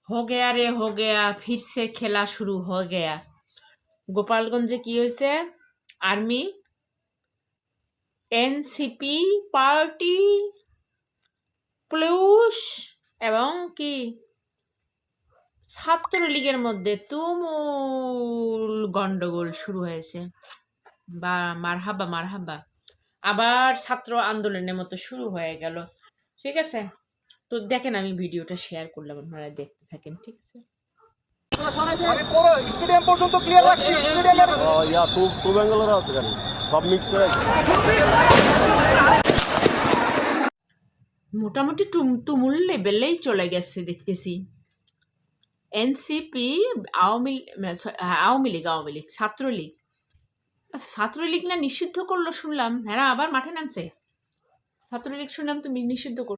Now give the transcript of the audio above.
हो गया रे हो गया, फिर से खेला शुरू हो गया। গোপালগঞ্জে কি হয়েছে? আর্মি, এনসিপি পার্টি প্লুস এবং কি ছাত্রলীগের মধ্যে তুমুল গন্ডগোল শুরু হয়েছে। বা মারহাবা মারহাবা, আবার ছাত্র আন্দোলনের মতো শুরু হয়ে গেল। ঠিক আছে, তো দেখেন আমি ভিডিওটা শেয়ার করলাম, আপনারা দেখতে থাকেন। ঠিক আছে, স্টেডিয়াম পর্যন্ত ক্লিয়ার রাখছি। স্টেডিয়ামের টু ব্যাঙ্গালোর আছে গাড়ি সব মিক্স করে মোটামুটি তুমুল লেভেলেই চলে গেছে দেখতেছি। এনসিপি, আওয়ামী লীগ ছাত্রলীগ না নিষিদ্ধ করলো শুনলাম। হ্যাঁ, আবার মাঠে নামছে ছাত্রলীগ, শুনলাম তুমি নিষিদ্ধ করো।